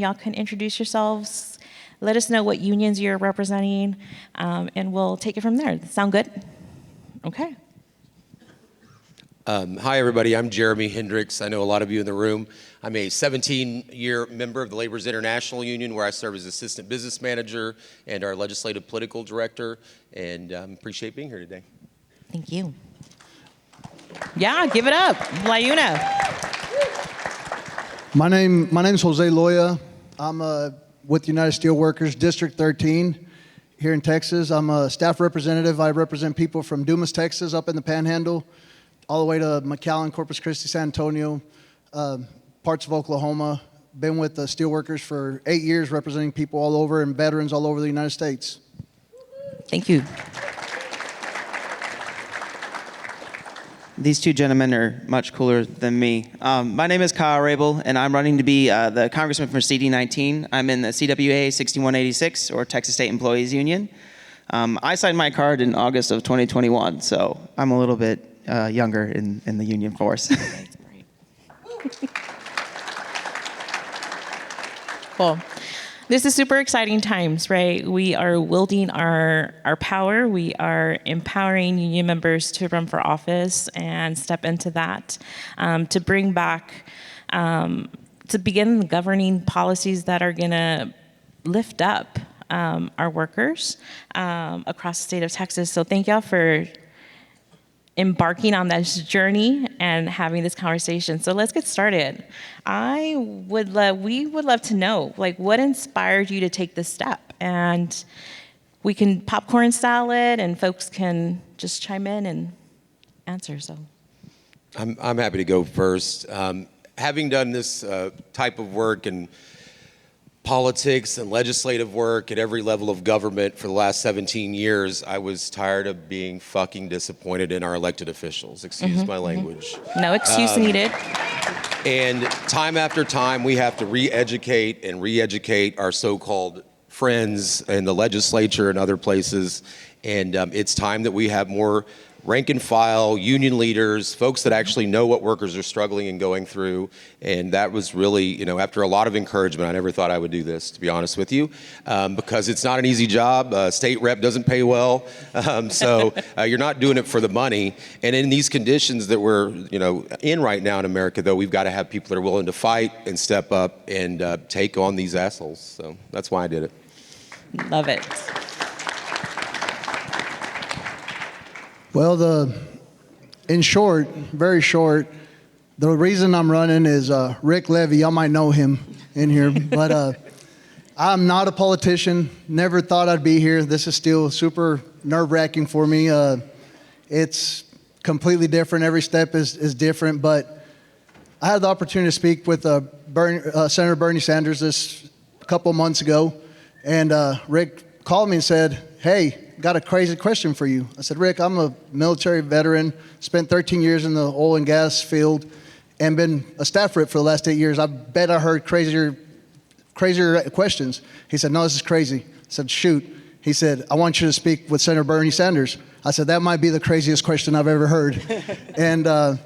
Y'all can introduce yourselves, let us know what unions you're representing, and we'll take it from there. Sound good? Okay. Hi, everybody. I'm Jeremy Hendricks. I know a lot of you in the room. I'm a 17-year member of the Laborers International Union, where I serve as assistant business manager and our legislative political director, and appreciate being here today. Thank you. Yeah, give it up. LiUNA. My name's Jose Loya. I'm with United Steelworkers, District 13 here in Texas. I'm a staff representative. I represent people from Dumas, Texas, up in the Panhandle, all the way to McAllen, Corpus Christi, San Antonio, parts of Oklahoma. Been with the Steelworkers for 8 years, representing people all over and veterans all over the United States. Thank you. These two gentlemen are much cooler than me. My name is Kyle Rable, and I'm running to be the congressman for CD19. I'm in the CWA 6186, or Texas State Employees Union. I signed my card in August of 2021, so I'm a little bit younger in the union force. Cool. This is super exciting times, right? We are wielding our power. We are empowering union members to run for office and step into that, to bring back, to begin governing policies that are gonna lift up our workers across the state of Texas. So thank y'all for embarking on this journey and having this conversation. So let's get started. We would love to know, like, what inspired you to take this step? And we can popcorn salad, and folks can just chime in and answer. So, I'm happy to go first. Having done this type of work and politics and legislative work at every level of government for the last 17 years, I was tired of being fucking disappointed in our elected officials. Excuse my language. No excuse needed. And time after time, we have to re-educate our so-called friends in the legislature and other places. And it's time that we have more rank and file, union leaders, folks that actually know what workers are struggling and going through. And that was really, after a lot of encouragement, I never thought I would do this, to be honest with you, because it's not an easy job. State rep doesn't pay well. So you're not doing it for the money. And in these conditions that we're, in right now in America, though, we've got to have people that are willing to fight and step up and take on these assholes. So that's why I did it. Love it. Well, in short, very short, the reason I'm running is Rick Levy. Y'all might know him in here, but I'm not a politician. Never thought I'd be here. This is still super nerve-wracking for me. It's completely different. Every step is different, but I had the opportunity to speak with Senator Bernie Sanders this couple of months ago, and Rick called me and said, "Hey, got a crazy question for you." I said, "Rick, I'm a military veteran, spent 13 years in the oil and gas field, and been a staff rep for the last 8 years. I bet I heard crazier questions." He said, "No, this is crazy." I said, "Shoot." He said, "I want you to speak with Senator Bernie Sanders." I said, "That might be the craziest question I've ever heard." And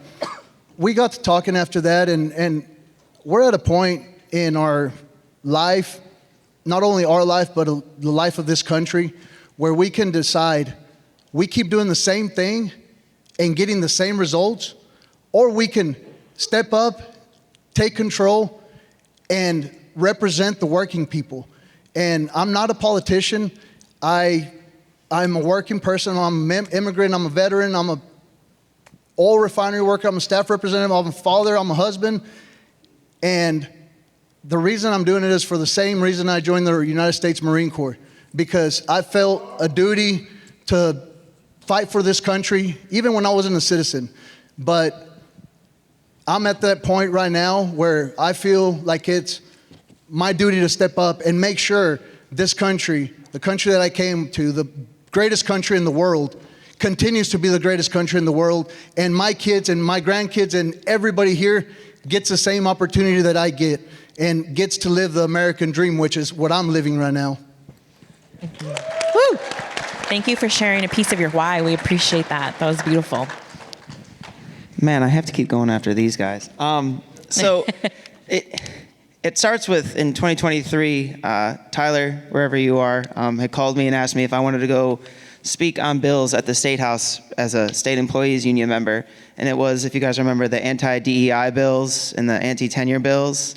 we got to talking after that, and we're at a point in our life, not only our life, but the life of this country, where we can decide we keep doing the same thing and getting the same results, or we can step up, take control, and represent the working people. And I'm not a politician. I'm a working person. I'm an immigrant. I'm a veteran. I'm a oil refinery worker. I'm a staff representative. I'm a father. I'm a husband. And the reason I'm doing it is for the same reason I joined the United States Marine Corps, because I felt a duty to fight for this country, even when I wasn't a citizen. But I'm at that point right now where I feel like it's my duty to step up and make sure this country, the country that I came to, the greatest country in the world, continues to be the greatest country in the world, and my kids and my grandkids and everybody here gets the same opportunity that I get and gets to live the American dream, which is what I'm living right now. Thank you. Woo! Thank you for sharing a piece of your why. We appreciate that. That was beautiful. Man, I have to keep going after these guys. So It starts with, in 2023, Tyler, wherever you are, had called me and asked me if I wanted to go speak on bills at the State House as a state employees union member. And it was, if you guys remember, the anti-DEI bills and the anti-tenure bills.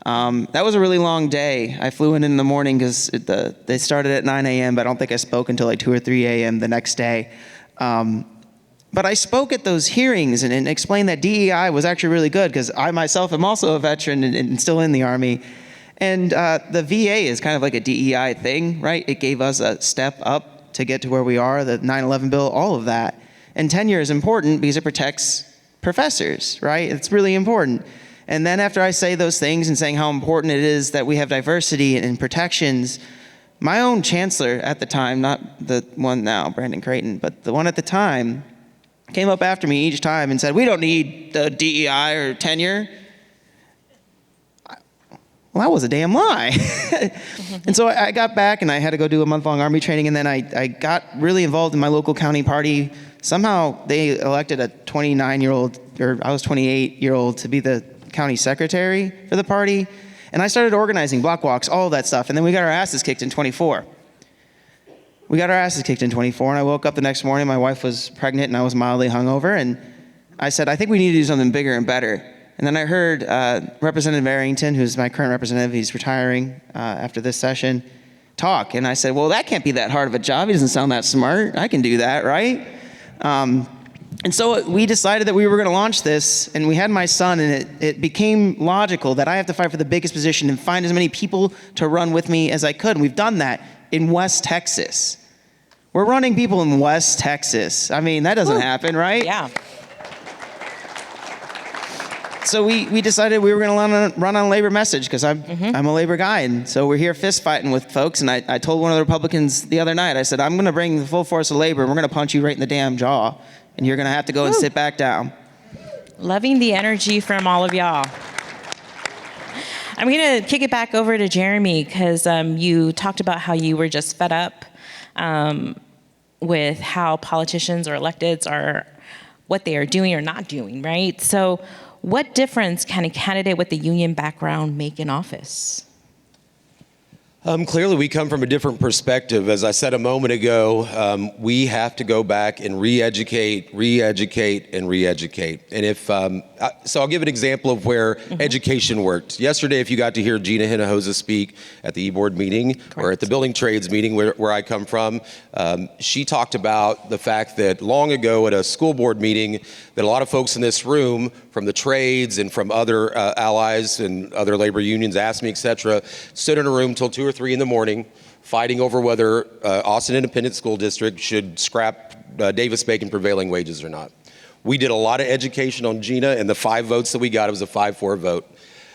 That was a really long day. I flew in the morning because they started at 9 a.m., but I don't think I spoke until like 2 or 3 a.m. the next day. But I spoke at those hearings and explained that DEI was actually really good because I myself am also a veteran and still in the Army. And the VA is kind of like a DEI thing, right? It gave us a step up to get to where we are, the 9/11 bill, all of that. And tenure is important because it protects professors, right? It's really important. And then after I say those things and saying how important it is that we have diversity and protections, my own chancellor at the time, not the one now, Brandon Creighton, but the one at the time, came up after me each time and said, we don't need the DEI or tenure. Well, that was a damn lie. And so I got back and I had to go do a month-long Army training, and then I got really involved in my local county party. Somehow they elected a 29-year-old, or I was 28-year-old, to be the county secretary for the party. And I started organizing block walks, all of that stuff, and then we got our asses kicked in 24. We got our asses kicked in 24, and I woke up the next morning, my wife was pregnant and I was mildly hungover, and I said, I think we need to do something bigger and better. And then I heard Representative Arrington, who's my current representative, he's retiring after this session, talk. And I said, well, that can't be that hard of a job. He doesn't sound that smart. I can do that, right? And so we decided that we were going to launch this, and we had my son, and it became logical that I have to fight for the biggest position and find as many people to run with me as I could. And we've done that in West Texas. We're running people in West Texas. I mean, that doesn't happen, right? Yeah. So we decided we were going to run on labor message because I'm a labor guy. And so we're here fist fighting with folks. And I told one of the Republicans the other night, I said, I'm going to bring the full force of labor. We're going to punch you right in the damn jaw. And you're going to have to go and sit back down. Loving the energy from all of y'all. I'm going to kick it back over to Jeremy because you talked about how you were just fed up with how politicians or electeds are, what they are doing or not doing, right? So what difference can a candidate with a union background make in office? Clearly, we come from a different perspective. As I said a moment ago, we have to go back and re-educate, and re-educate. And if so, I'll give an example of where education worked. Yesterday, if you got to hear Gina Hinojosa speak at the e-board meeting or at the building trades meeting where I come from, she talked about the fact that long ago at a school board meeting, that a lot of folks in this room from the trades and from other allies and other labor unions, ASME, et cetera, stood in a room till 2 or 3 in the morning fighting over whether Austin Independent School District should scrap Davis-Bacon prevailing wages or not. We did a lot of education on Gina, and the 5 votes that we got, it was a 5-4 vote.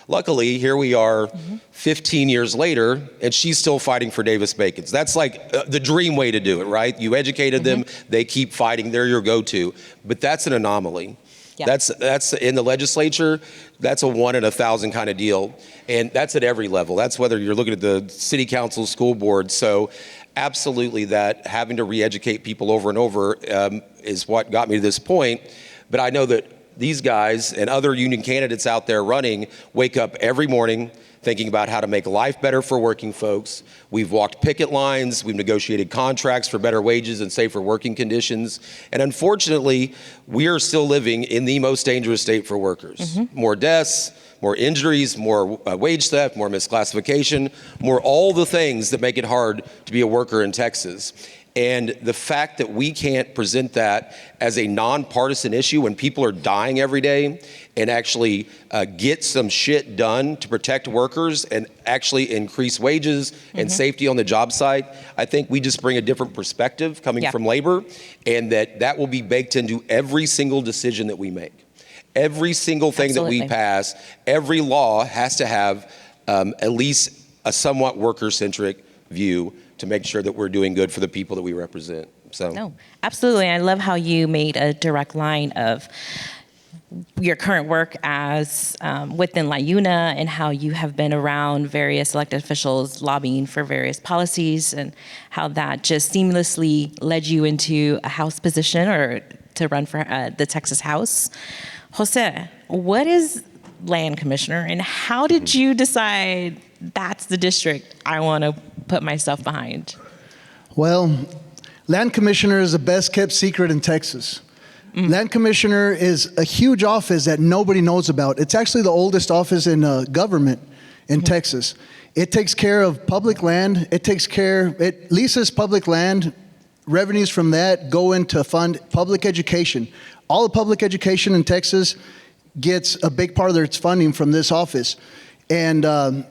Luckily, here we are 15 years later, and she's still fighting for Davis-Bacons. That's like the dream way to do it, right? You educated them, they keep fighting, they're your go-to. But that's an anomaly. Yeah. That's in the legislature, that's a 1 in 1,000 kind of deal. And that's at every level. That's whether you're looking at the city council, school board. So absolutely that having to re-educate people over and over is what got me to this point. But I know that these guys and other union candidates out there running wake up every morning thinking about how to make life better for working folks. We've walked picket lines, we've negotiated contracts for better wages and safer working conditions. And unfortunately, we are still living in the most dangerous state for workers. More deaths, more injuries, more wage theft, more misclassification, more all the things that make it hard to be a worker in Texas. And the fact that we can't present that as a nonpartisan issue when people are dying every day and actually get some shit done to protect workers and actually increase wages and safety on the job site, I think we just bring a different perspective coming from labor, and that will be baked into every single decision that we make. Every single thing that we pass, every law has to have at least a somewhat worker-centric view to make sure that we're doing good for the people that we represent. So. No, absolutely. I love how you made a direct line of your current work as within LiUNA and how you have been around various elected officials lobbying for various policies and how that just seamlessly led you into a House position or to run for the Texas House. Jose, what is land commissioner, and how did you decide that's the district I want to put myself behind? Well, land commissioner is the best kept secret in Texas. Land commissioner is a huge office that nobody knows about. It's actually the oldest office in government in Texas. It takes care of public land. It leases public land. Revenues from that go into fund public education. All the public education in Texas gets a big part of its funding from this office. And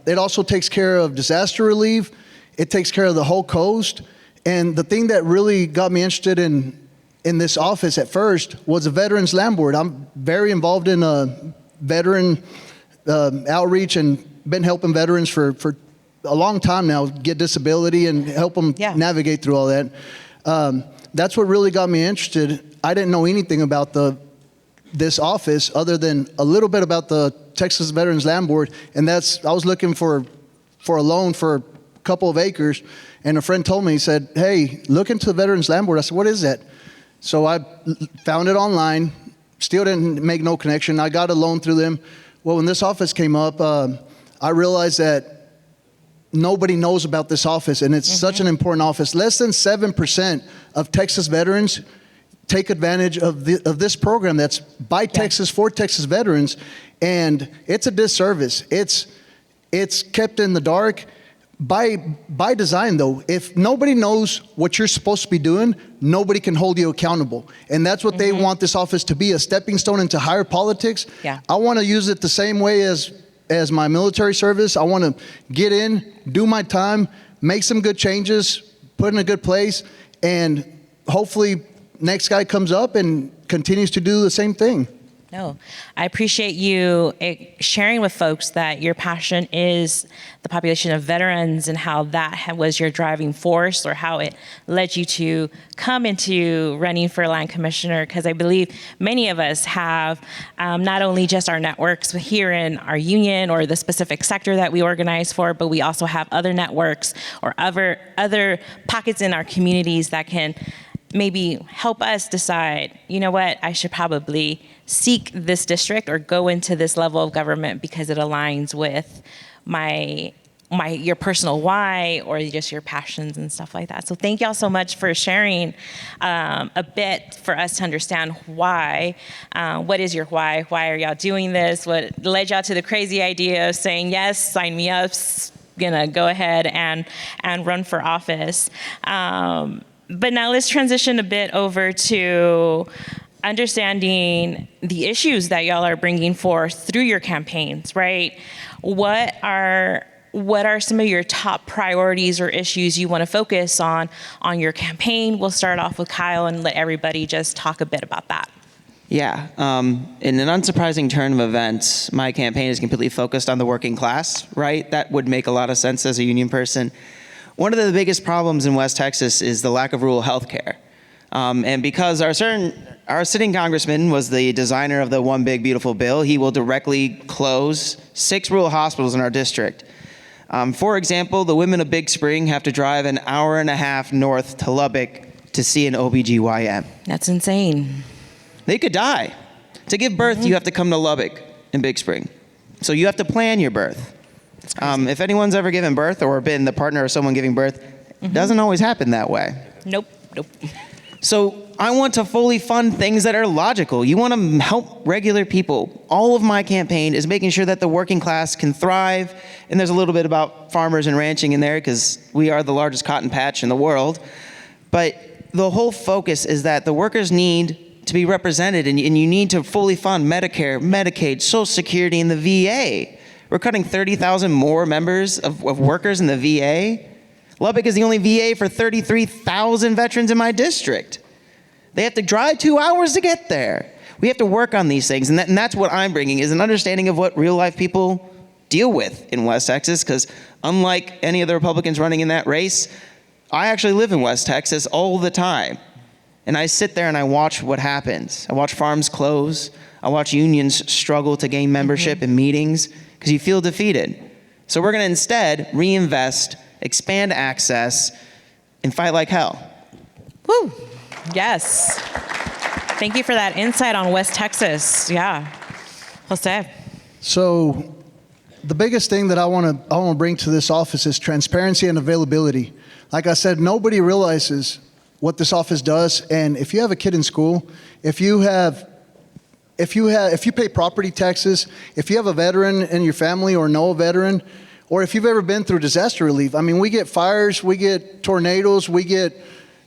it also takes care of disaster relief. It takes care of the whole coast. And the thing that really got me interested in this office at first was a Veterans Land Board. I'm very involved in veteran outreach and been helping veterans for a long time now get disability and help them navigate through all that. That's what really got me interested. I didn't know anything about this office other than a little bit about the Texas Veterans Land Board, and I was looking for a loan for a couple of acres, and a friend told me, he said, hey, look into the Veterans Land Board. I said, what is that? So I found it online, still didn't make no connection. I got a loan through them. Well, when this office came up, I realized that nobody knows about this office, and it's such an important office. Less than 7% of Texas veterans take advantage of this program that's by Texas for Texas veterans, and it's a disservice. It's kept in the dark. By design, though, if nobody knows what you're supposed to be doing, nobody can hold you accountable. And that's what they want this office to be, a stepping stone into higher politics. Yeah. I want to use it the same way as my military service. I want to get in, do my time, make some good changes, put in a good place, and hopefully next guy comes up and continues to do the same thing. No, I appreciate you sharing with folks that your passion is the population of veterans and how that was your driving force, or how it led you to come into running for land commissioner, because I believe many of us have not only just our networks here in our union or the specific sector that we organize for, but we also have other networks or other pockets in our communities that can maybe help us decide, you know what, I should probably seek this district or go into this level of government because it aligns with your personal why or just your passions and stuff like that. So thank y'all so much for sharing a bit for us to understand why. What is your why? Why are y'all doing this? What led y'all to the crazy idea of saying, yes, sign me up, gonna go ahead and run for office. But now let's transition a bit over to understanding the issues that y'all are bringing forth through your campaigns, right? What are some of your top priorities or issues you want to focus on your campaign? We'll start off with Kyle and let everybody just talk a bit about that. Yeah, in an unsurprising turn of events, my campaign is completely focused on the working class, right? That would make a lot of sense as a union person. One of the biggest problems in West Texas is the lack of rural health care. And because our sitting congressman was the designer of the One Big Beautiful Bill, he will directly close 6 rural hospitals in our district. For example, the women of Big Spring have to drive an hour and a half north to Lubbock to see an OBGYN. That's insane. They could die. To give birth, you have to come to Lubbock in Big Spring. So you have to plan your birth. If anyone's ever given birth or been the partner of someone giving birth, it doesn't always happen that way. Nope. So I want to fully fund things that are logical. You want to help regular people. All of my campaign is making sure that the working class can thrive. And there's a little bit about farmers and ranching in there because we are the largest cotton patch in the world. But the whole focus is that the workers need to be represented, and you need to fully fund Medicare, Medicaid, Social Security, and the VA. We're cutting 30,000 more members of workers in the VA. Lubbock is the only VA for 33,000 veterans in my district. They have to drive 2 hours to get there. We have to work on these things, and that's what I'm bringing, is an understanding of what real life people deal with in West Texas, because unlike any of the Republicans running in that race, I actually live in West Texas all the time. And I sit there and I watch what happens. I watch farms close. I watch unions struggle to gain membership in meetings, because you feel defeated. So we're going to instead reinvest, expand access, and fight like hell. Woo! Yes. Thank you for that insight on West Texas. Yeah. Jose. So the biggest thing that I want to bring to this office is transparency and availability. Like I said, nobody realizes what this office does. And if you have a kid in school, if you pay property taxes, if you have a veteran in your family or know a veteran, or if you've ever been through disaster relief, I mean, we get fires, we get tornadoes, we get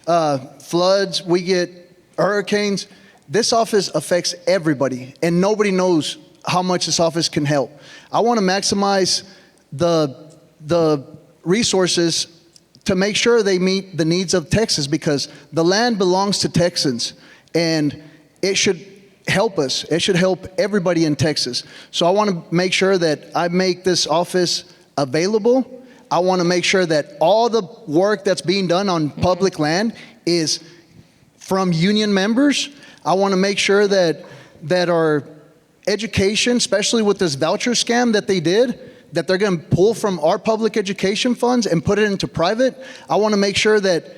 floods, we get hurricanes. This office affects everybody, and nobody knows how much this office can help. I want to maximize the resources to make sure they meet the needs of Texas, because the land belongs to Texans, and it should help us. It should help everybody in Texas. So I want to make sure that I make this office available. I want to make sure that all the work that's being done on public land is from union members. I want to make sure that our education, especially with this voucher scam that they did, that they're going to pull from our public education funds and put it into private. I want to make sure that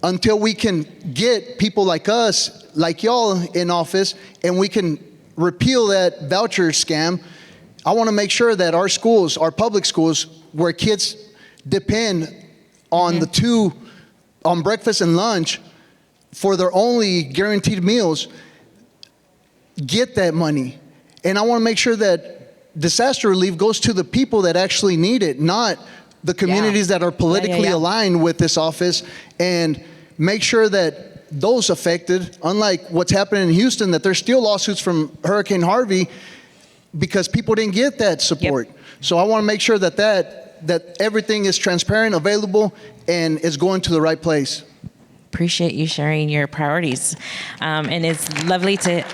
until we can get people like us, like y'all in office, and we can repeal that voucher scam, I want to make sure that our schools, our public schools, where kids depend on on breakfast and lunch for their only guaranteed meals, get that money. And I want to make sure that disaster relief goes to the people that actually need it, not the communities that are politically aligned with this office, and make sure that those affected, unlike what's happening in Houston, that there's still lawsuits from Hurricane Harvey because people didn't get that support. So I want to make sure that everything is transparent, available, and is going to the right place. Appreciate you sharing your priorities. And it's lovely to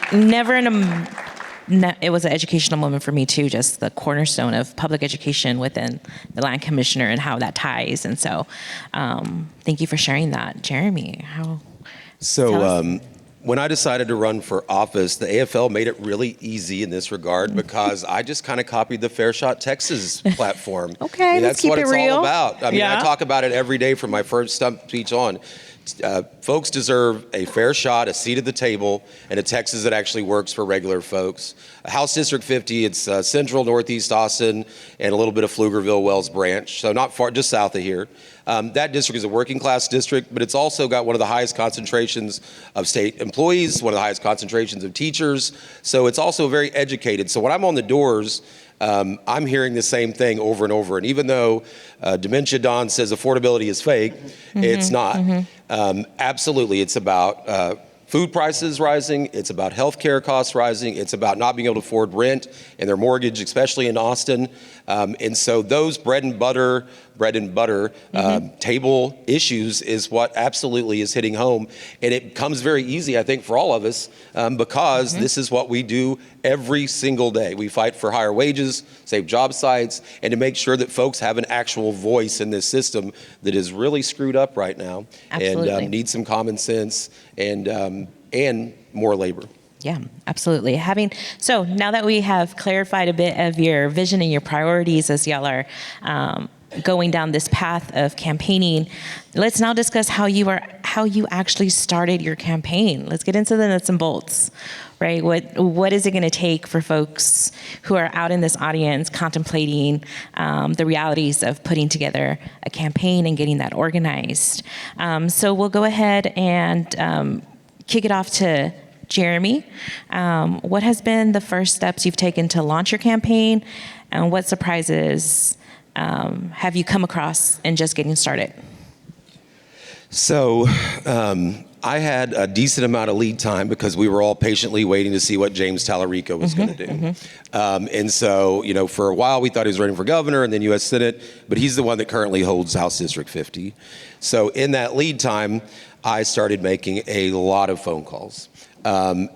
it was an educational moment for me too, just the cornerstone of public education within the land commissioner and how that ties. And so thank you for sharing that. Jeremy, when I decided to run for office, the AFL made it really easy in this regard because I just kind of copied the Fair Shot Texas platform. Okay, I mean, let's that's keep what it it's real. all about. I mean, I talk about it every day from my first stump speech on. Folks deserve a fair shot, a seat at the table, and a Texas that actually works for regular folks. House District 50, it's central northeast Austin and a little bit of Pflugerville, Wells Branch, so not far, just south of here. That district is a working class district, but it's also got one of the highest concentrations of state employees, one of the highest concentrations of teachers, so it's also very educated. So when I'm on the doors, I'm hearing the same thing over and over. And even though Dementia Don says affordability is fake, it's not. Absolutely, it's about food prices rising, it's about healthcare costs rising, it's about not being able to afford rent and their mortgage, especially in Austin. And so those bread and butter table issues is what absolutely is hitting home. And it comes very easy, I think, for all of us because this is what we do every single day. We fight for higher wages, save job sites, and to make sure that folks have an actual voice in this system that is really screwed up right now. Absolutely. And needs some common sense and more labor. Yeah, absolutely. So now that we have clarified a bit of your vision and your priorities as y'all are going down this path of campaigning, let's now discuss how you actually started your campaign. Let's get into the nuts and bolts, right? What is it going to take for folks who are out in this audience contemplating the realities of putting together a campaign and getting that organized? So we'll go ahead and kick it off to Jeremy. What has been the first steps you've taken to launch your campaign, and what surprises have you come across in just getting started? So I had a decent amount of lead time because we were all patiently waiting to see what James Tallarico was going to do. And so, for a while we thought he was running for governor and then U.S. Senate, but he's the one that currently holds House District 50. So in that lead time, I started making a lot of phone calls. And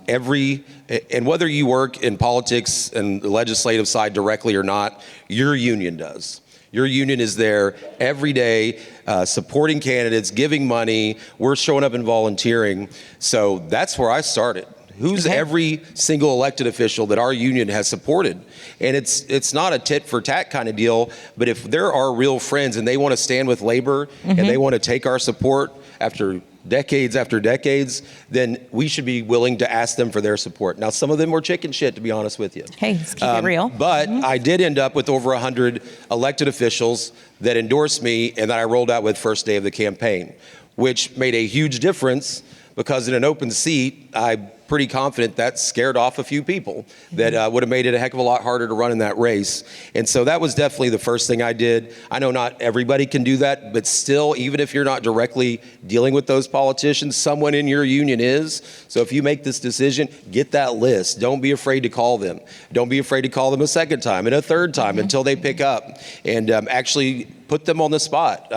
whether you work in politics and the legislative side directly or not, your union does. Your union is there every day, supporting candidates, giving money. We're showing up and volunteering. So that's where I started. Who's every single elected official that our union has supported? And it's not a tit for tat kind of deal, but if there are real friends and they want to stand with labor and they want to take our support after decades after decades, then we should be willing to ask them for their support. Now, some of them were chicken shit, to be honest with you. Hey, let's keep it real. But I did end up with over 100 elected officials that endorsed me and that I rolled out with first day of the campaign, which made a huge difference because in an open seat, I'm pretty confident that scared off a few people that would have made it a heck of a lot harder to run in that race. And so that was definitely the first thing I did. I know not everybody can do that, but still, even if you're not directly dealing with those politicians, someone in your union is. So if you make this decision, get that list. Don't be afraid to call them. Don't be afraid to call them a second time and a third time until they pick up, and actually put them on the spot.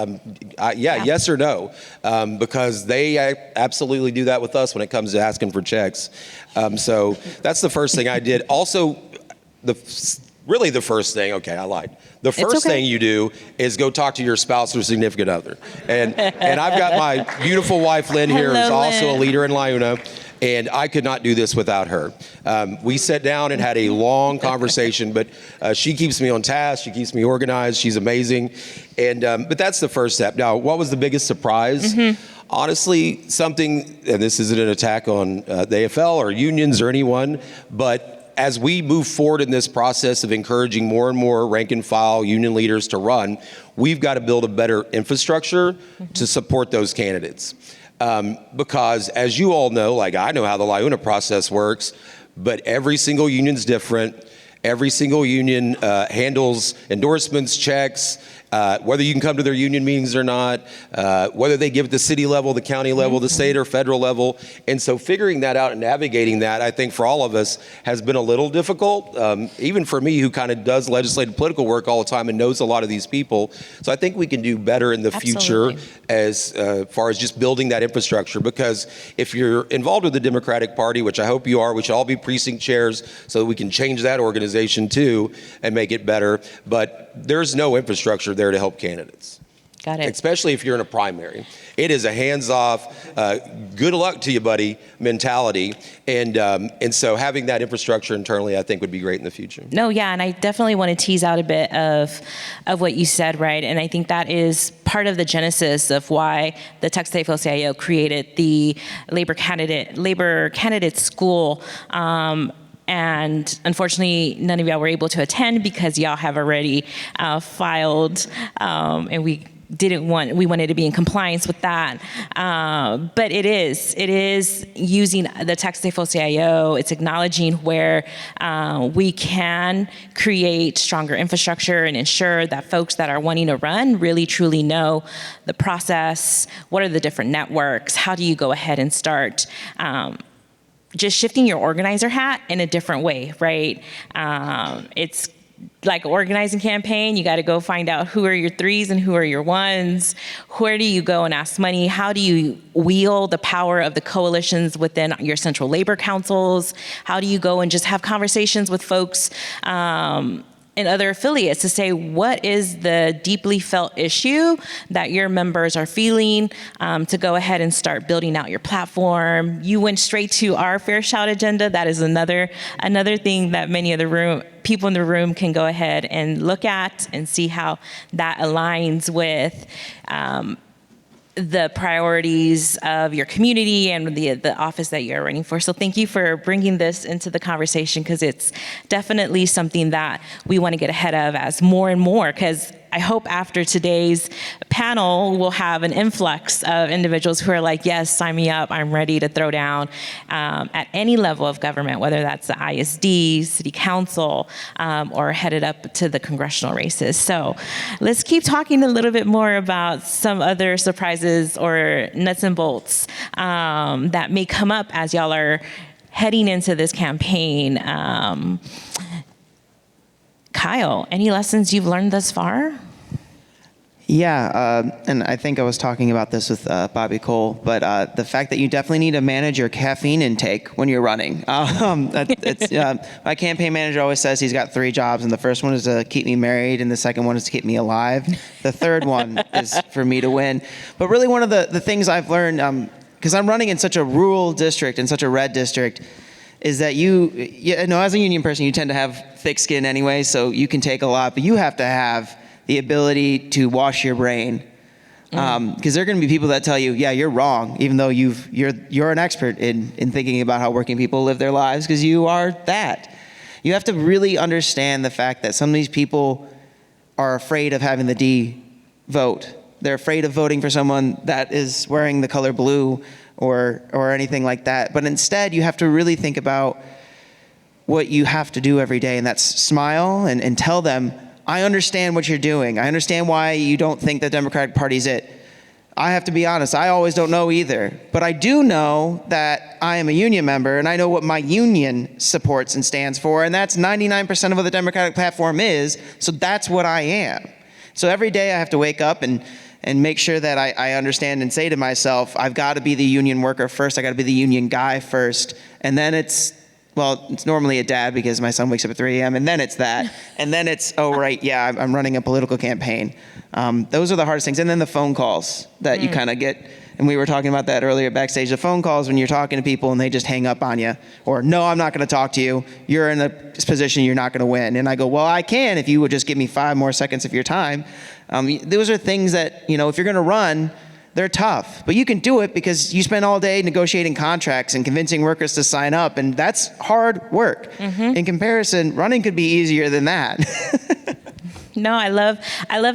Yes or no, because they absolutely do that with us when it comes to asking for checks. So that's the first thing I did. Also, really the first thing, okay, I lied. The first thing you do is go talk to your spouse or significant other. And I've got my beautiful wife, Lynn, here, who's also a leader in LiUNA. And I could not do this without her. We sat down and had a long conversation, but she keeps me on task. She keeps me organized. She's amazing. And but that's the first step. Now, what was the biggest surprise? Honestly, something, and this isn't an attack on the AFL or unions or anyone, but as we move forward in this process of encouraging more and more rank and file union leaders to run, we've got to build a better infrastructure to support those candidates. Because as you all know, like I know how the LiUNA process works, but every single union's different. Every single union handles endorsements, checks, whether you can come to their union meetings or not, whether they give at the city level, the county level, the state or federal level. And so figuring that out and navigating that, I think for all of us has been a little difficult, even for me who kind of does legislative political work all the time and knows a lot of these people. So I think we can do better in the future as far as just building that infrastructure, because if you're involved with the Democratic Party, which I hope you are, we should all be precinct chairs so that we can change that organization too and make it better. But there's no infrastructure there to help candidates. Got it. Especially if you're in a primary. It is a hands-off, good luck to you, buddy, mentality. And so having that infrastructure internally, I think, would be great in the future. No, yeah, and I definitely want to tease out a bit of what you said, right? And I think that is part of the genesis of why the Texas AFL-CIO created the labor candidate school. And unfortunately, none of y'all were able to attend because y'all have already filed, and we wanted to be in compliance with that. But it is using the Texas AFL-CIO. It's acknowledging where we can create stronger infrastructure and ensure that folks that are wanting to run really truly know the process. What are the different networks? How do you go ahead and start just shifting your organizer hat in a different way, right? It's like organizing campaign. You got to go find out who are your threes and who are your ones. Where do you go and ask money? How do you wield the power of the coalitions within your central labor councils? How do you go and just have conversations with folks and other affiliates to say, what is the deeply felt issue that your members are feeling, to go ahead and start building out your platform. You went straight to our Fair Shout agenda. That is another thing that many of the people in the room can go ahead and look at and see how that aligns with the priorities of your community and the office that you're running for. So thank you for bringing this into the conversation, because it's definitely something that we want to get ahead of as more and more, because I hope after today's panel, we'll have an influx of individuals who are like, yes, sign me up. I'm ready to throw down at any level of government, whether that's the ISD, city council, or headed up to the congressional races. So let's keep talking a little bit more about some other surprises or nuts and bolts that may come up as y'all are heading into this campaign. Kyle, any lessons you've learned thus far? Yeah, and I think I was talking about this with Bobby Cole, but the fact that you definitely need to manage your caffeine intake when you're running. My campaign manager always says he's got 3 jobs, and the first one is to keep me married, and the second one is to keep me alive. The third one is for me to win. But really one of the things I've learned, because I'm running in such a rural district, in such a red district, is that you know, as a union person, you tend to have thick skin anyway, so you can take a lot, but you have to have the ability to wash your brain Because there are going to be people that tell you, yeah, you're wrong, even though you're an expert in thinking about how working people live their lives, because you are that. You have to really understand the fact that some of these people are afraid of having the D vote. They're afraid of voting for someone that is wearing the color blue or anything like that. But instead, you have to really think about what you have to do every day, and that's smile and tell them, I understand what you're doing. I understand why you don't think the Democratic Party's it. I have to be honest, I always don't know either. But I do know that I am a union member, and I know what my union supports and stands for, and that's 99% of what the Democratic platform is, so that's what I am. So every day I have to wake up and make sure that I understand and say to myself, I've got to be the union worker first, I got to be the union guy first, and then it's normally a dad because my son wakes up at 3 a.m. and then it's that. And then it's, oh, right, yeah, I'm running a political campaign. Those are the hardest things. And then the phone calls that you kind of get, and we were talking about that earlier backstage, the phone calls when you're talking to people and they just hang up on you. Or, no, I'm not going to talk to you. You're in a position you're not going to win. And I go, well, I can if you would just give me 5 more seconds of your time. Those are things that, if you're going to run, they're tough, but you can do it because you spend all day negotiating contracts and convincing workers to sign up, and that's hard work. In comparison, running could be easier than that. No, I love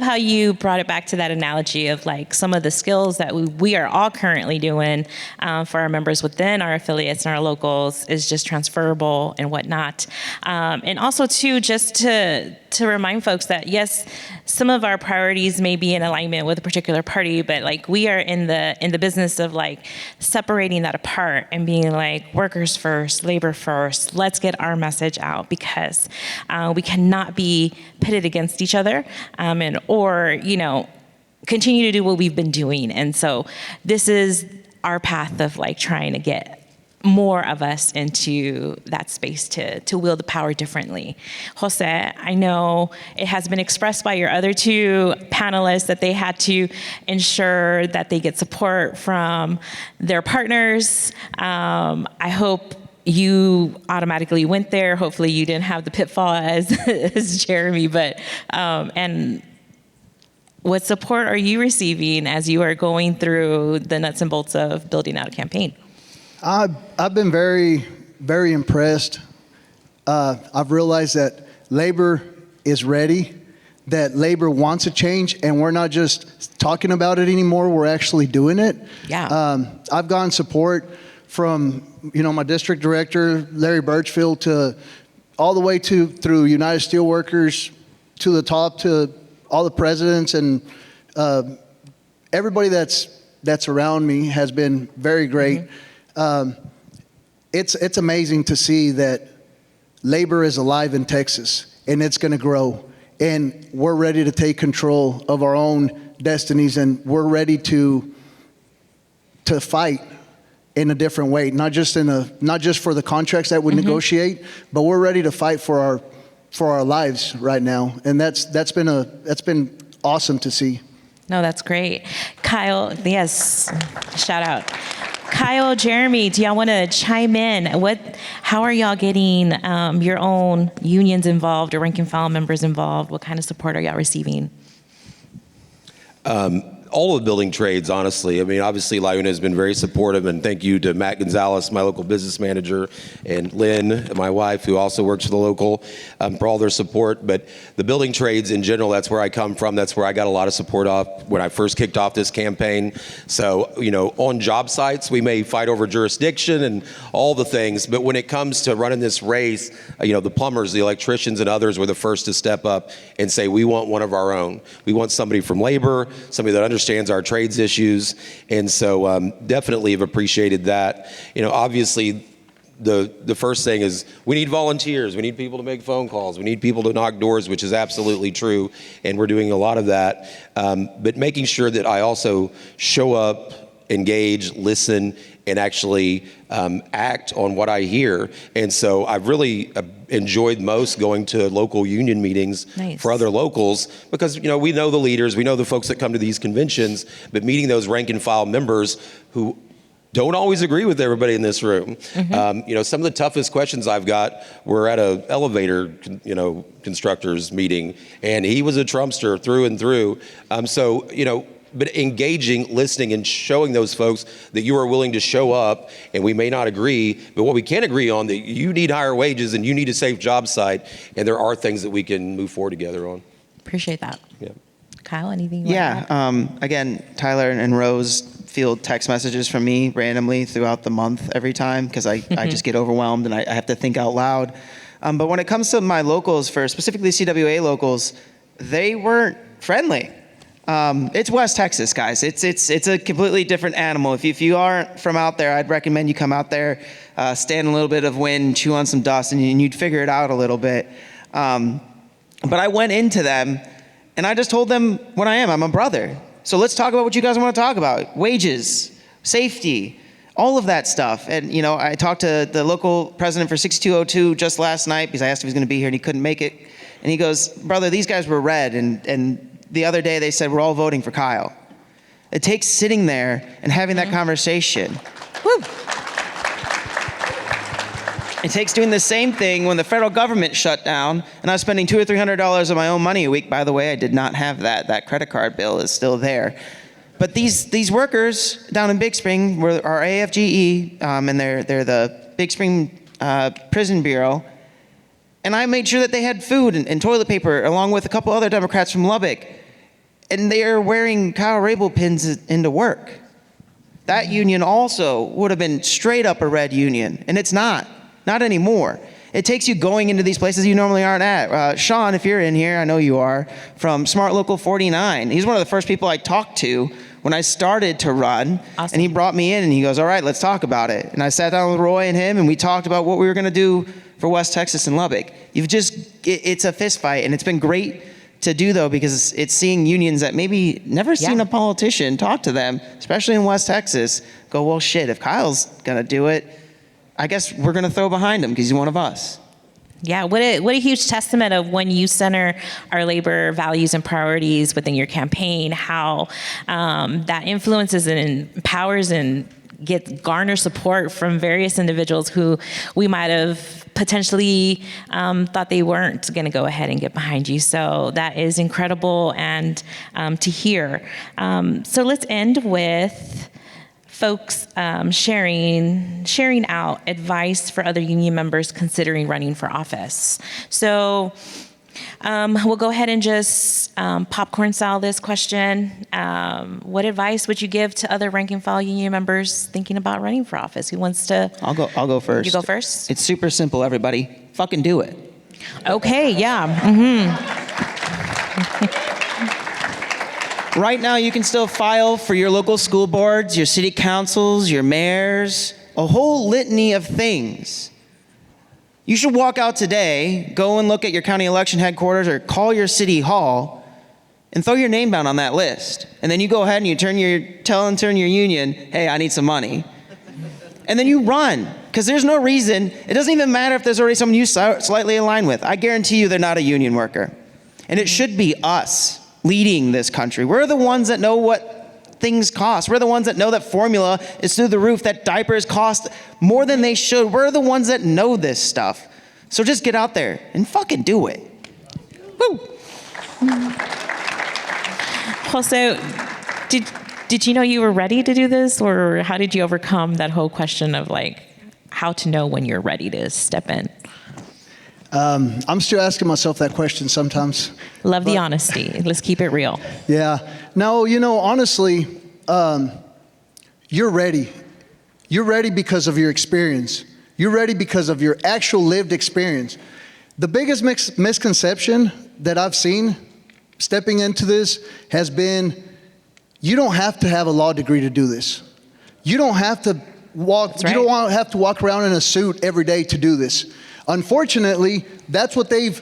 how you brought it back to that analogy of like some of the skills that we are all currently doing for our members within our affiliates and our locals is just transferable and whatnot. And also too, just to remind folks that yes, some of our priorities may be in alignment with a particular party, but like we are in the business of like separating that apart and being like workers first, labor first. Let's get our message out because we cannot be pitted against each other or continue to do what we've been doing. And so this is our path of like trying to get more of us into that space to wield the power differently. Jose, I know it has been expressed by your other 2 panelists that they had to ensure that they get support from their partners. I hope you automatically went there. Hopefully you didn't have the pitfall as Jeremy, but, and what support are you receiving as you are going through the nuts and bolts of building out a campaign? I've been very, very impressed. I've realized that labor is ready, that labor wants a change, and we're not just talking about it anymore, we're actually doing it. Yeah. I've gotten support from, my district director, Larry Birchfield, to all the way through United Steelworkers, to the top, to all the presidents, and everybody that's around me has been very great. It's amazing to see that labor is alive in Texas, and it's going to grow. And we're ready to take control of our own destinies, and we're ready to fight in a different way. Not just for the contracts that we negotiate, but we're ready to fight for our lives right now. And that's been awesome to see. No, that's great. Kyle, yes, shout out. Kyle, Jeremy, do y'all want to chime in? How are y'all getting your own unions involved or rank and file members involved? What kind of support are y'all receiving? All of the building trades, honestly. I mean, obviously, LiUNA has been very supportive, and thank you to Matt Gonzalez, my local business manager, and Lynn, my wife, who also works for the local, for all their support. But the building trades in general, that's where I come from. That's where I got a lot of support off when I first kicked off this campaign. So, on job sites, we may fight over jurisdiction and all the things, but when it comes to running this race, the plumbers, the electricians, and others were the first to step up and say, we want one of our own. We want somebody from labor, somebody that understands our trades issues, and so definitely have appreciated that. Obviously, the first thing is we need volunteers. We need people to make phone calls. We need people to knock doors, which is absolutely true, and we're doing a lot of that. But making sure that I also show up, engage, listen, and actually act on what I hear. And so I've really enjoyed most going to local union meetings for other locals because, we know the leaders, we know the folks that come to these conventions, but meeting those rank and file members who don't always agree with everybody in this room. Some of the toughest questions I've got were at a elevator, constructors meeting, and he was a Trumpster through and through. So, but engaging, listening, and showing those folks that you are willing to show up, and we may not agree, but what we can agree on, that you need higher wages and you need a safe job site, and there are things that we can move forward together on. Appreciate that. Yeah. Kyle, anything you want to add? Again, Tyler and Rose field text messages from me randomly throughout the month every time, because I just get overwhelmed and I have to think out loud. But when it comes to my locals, for specifically CWA locals, they weren't friendly. It's West Texas, guys. It's a completely different animal. If you aren't from out there, I'd recommend you come out there, stand in a little bit of wind, chew on some dust, and you'd figure it out a little bit. But I went into them, and I just told them what I am. I'm a brother. So let's talk about what you guys want to talk about. Wages, safety, all of that stuff. And, you know, I talked to the local president for 6202 just last night because I asked if he was going to be here and he couldn't make it. And he goes, brother, these guys were red. And the other day they said, we're all voting for Kyle. It takes sitting there and having that conversation. Woo. It takes doing the same thing when the federal government shut down and I was spending $200 or $300 of my own money a week. By the way, I did not have that. That credit card bill is still there. But these workers down in Big Spring are AFGE, and they're the Big Spring Prison Bureau. And I made sure that they had food and toilet paper along with a couple other Democrats from Lubbock. And they are wearing Kyle Rable pins into work. That union also would have been straight up a red union, and it's not anymore. It takes you going into these places you normally aren't at. Sean, if you're in here, I know you are, from Smart Local 49. He's one of the first people I talked to when I started to run. Awesome. And he brought me in and he goes, all right, let's talk about it. And I sat down with Roy and him and we talked about what we were gonna do for West Texas and Lubbock. It's a fist fight, and it's been great to do though, because it's seeing unions that maybe never seen a politician talk to them, especially in West Texas, go, well shit, if Kyle's gonna do it, I guess we're going to throw behind him because he's one of us. Yeah, what a huge testament of when you center our labor values and priorities within your campaign, how that influences and empowers and garner support from various individuals who we might have potentially thought they weren't going to go ahead and get behind you. So that is incredible and to hear. So let's end with folks sharing out advice for other union members considering running for office. So we'll go ahead and just popcorn style this question. What advice would you give to other rank and file union members thinking about running for office? Who wants to? I'll go first. You go first? It's super simple, everybody. Fucking do it. Okay, yeah. Right now, you can still file for your local school boards, your city councils, your mayors, a whole litany of things. You should walk out today, go and look at your county election headquarters or call your city hall and throw your name down on that list. And then you go ahead and you turn your union, hey, I need some money. And then you run, because there's no reason. It doesn't even matter if there's already someone you slightly align with. I guarantee you they're not a union worker. And it should be us leading this country. We're the ones that know what things cost. We're the ones that know that formula is through the roof, that diapers cost more than they should. We're the ones that know this stuff. So just get out there and fucking do it. Woo! Also, did you know you were ready to do this, or how did you overcome that whole question of like how to know when you're ready to step in? I'm still asking myself that question sometimes. Love the honesty. Let's keep it real. Yeah. No, honestly, you're ready. You're ready because of your experience. You're ready because of your actual lived experience. The biggest misconception that I've seen stepping into this has been, you don't have to have a law degree to do this. You don't have to walk. That's right. You don't have to walk around in a suit every day to do this. Unfortunately, that's what they've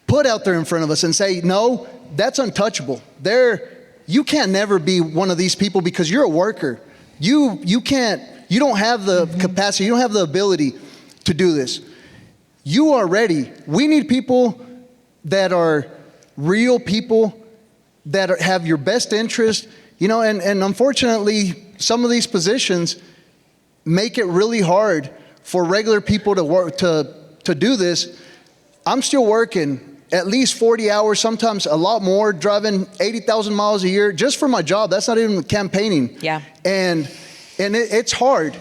put out there in front of us and say, no, that's untouchable. You can't never be one of these people because you're a worker. You don't have the capacity, you don't have the ability to do this. You are ready. We need people that are real people, that have your best interest, and unfortunately, some of these positions make it really hard for regular people to work to do this. I'm still working at least 40 hours, sometimes a lot more, driving 80,000 miles a year just for my job. That's not even campaigning. Yeah. And it's hard,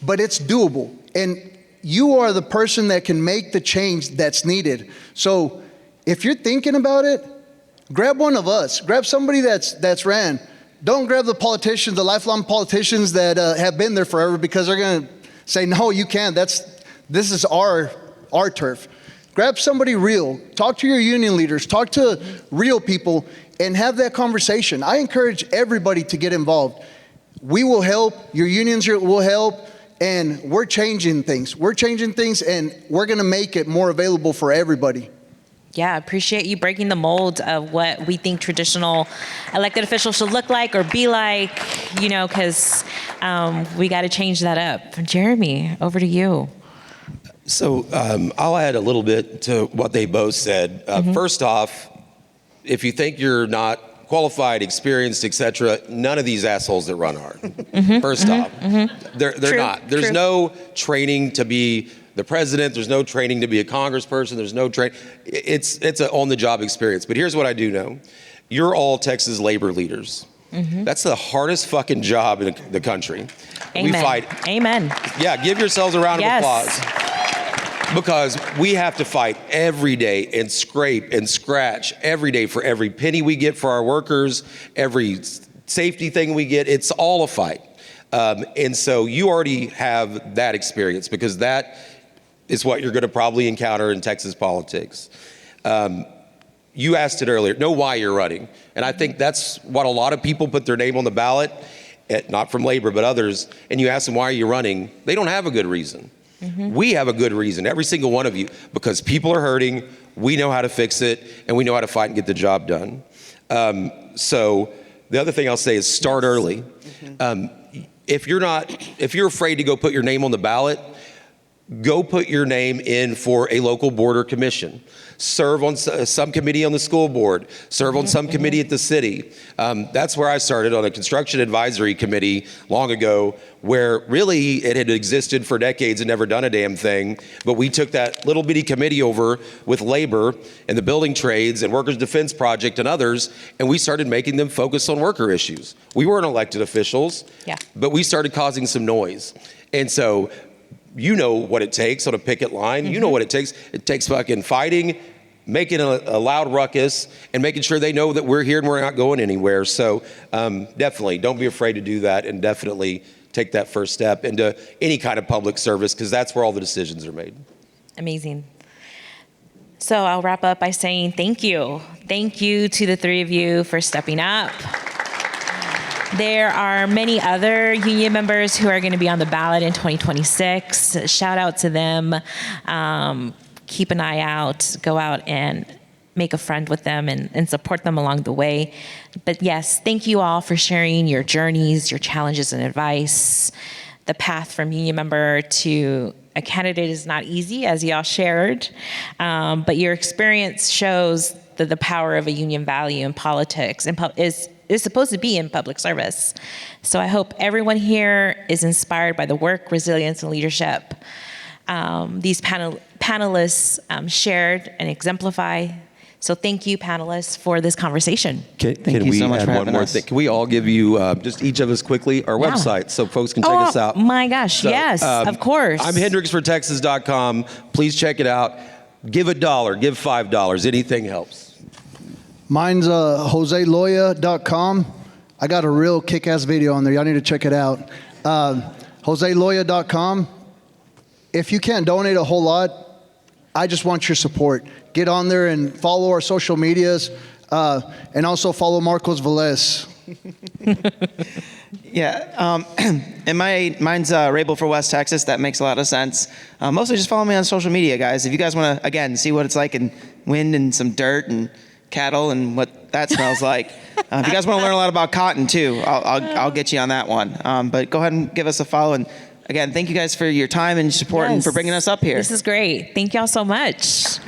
but it's doable. And you are the person that can make the change that's needed. So if you're thinking about it, grab one of us. Grab somebody that's ran. Don't grab the politicians, the lifelong politicians that have been there forever, because they're going to say, no, you can't. This is our turf. Grab somebody real. Talk to your union leaders. Talk to real people and have that conversation. I encourage everybody to get involved. We will help. Your unions will help. And we're changing things. We're changing things, and we're going to make it more available for everybody. Yeah, I appreciate you breaking the mold of what we think traditional elected officials should look like or be like, because we got to change that up. Jeremy, over to you. So I'll add a little bit to what they both said. First off, if you think you're not qualified, experienced, etc., none of these assholes that run are. First off, they're True, not. There's true. no training to be the president. There's no training to be a congressperson. There's no training. It's an on-the-job experience. But here's what I do know. You're all Texas labor leaders. That's the hardest fucking job in the country. Amen. We fight. Amen. Yeah, give yourselves a round of Yes. applause. Because we have to fight every day and scrape and scratch every day for every penny we get for our workers, every safety thing we get. It's all a fight. And so you already have that experience, because that is what you're going to probably encounter in Texas politics. You asked it earlier, know why you're running. And I think that's what a lot of people put their name on the ballot, not from labor, but others, and you ask them, why are you running? They don't have a good reason. We have a good reason, every single one of you, because people are hurting, we know how to fix it, and we know how to fight and get the job done. So the other thing I'll say is start early. If you're afraid to go put your name on the ballot, go put your name in for a local board or commission. Serve on some committee on the school board. Serve on some committee at the city. That's where I started, on a construction advisory committee long ago, where really it had existed for decades and never done a damn thing. But we took that little bitty committee over with labor and the building trades and Workers Defense Project and others, and we started making them focus on worker issues. We weren't elected officials, but we started causing some noise. And so you know what it takes on a picket line. You know what it takes. It takes fucking fighting, making a loud ruckus, and making sure they know that we're here and we're not going anywhere. So definitely don't be afraid to do that, and definitely take that first step into any kind of public service, because that's where all the decisions are made. Amazing. So I'll wrap up by saying thank you. Thank you to the three of you for stepping up. There are many other union members who are going to be on the ballot in 2026. Shout out to them. Keep an eye out. Go out and make a friend with them and support them along the way. But yes, thank you all for sharing your journeys, your challenges and advice. The path from union member to a candidate is not easy, as y'all shared. But your experience shows that the power of a union value in politics is supposed to be in public service. So I hope everyone here is inspired by the work, resilience, and leadership these panelists shared and exemplify. So thank you, panelists, for this conversation. Thank you so much for having us. Can we all give you, just each of us quickly, our website so folks can check us out? Oh my gosh, So, yes, of course. I'm HendricksForTexas.com. Please check it out. Give $1, give $5. Anything helps. Mine's JoseLoya.com. I got a real kick-ass video on there. Y'all need to check it out. JoseLoya.com. If you can't donate a whole lot, I just want your support. Get on there and follow our social medias, and also follow Marcos Velez. Yeah, and mine's Rable for West Texas. That makes a lot of sense. Mostly just follow me on social media, guys. If you guys want to, again, see what it's like in wind and some dirt and cattle and what that smells like. If you guys want to learn a lot about cotton too, I'll get you on that one. But go ahead and give us a follow. And again, thank you guys for your time and support and for bringing us up here. This is great. Thank y'all so much.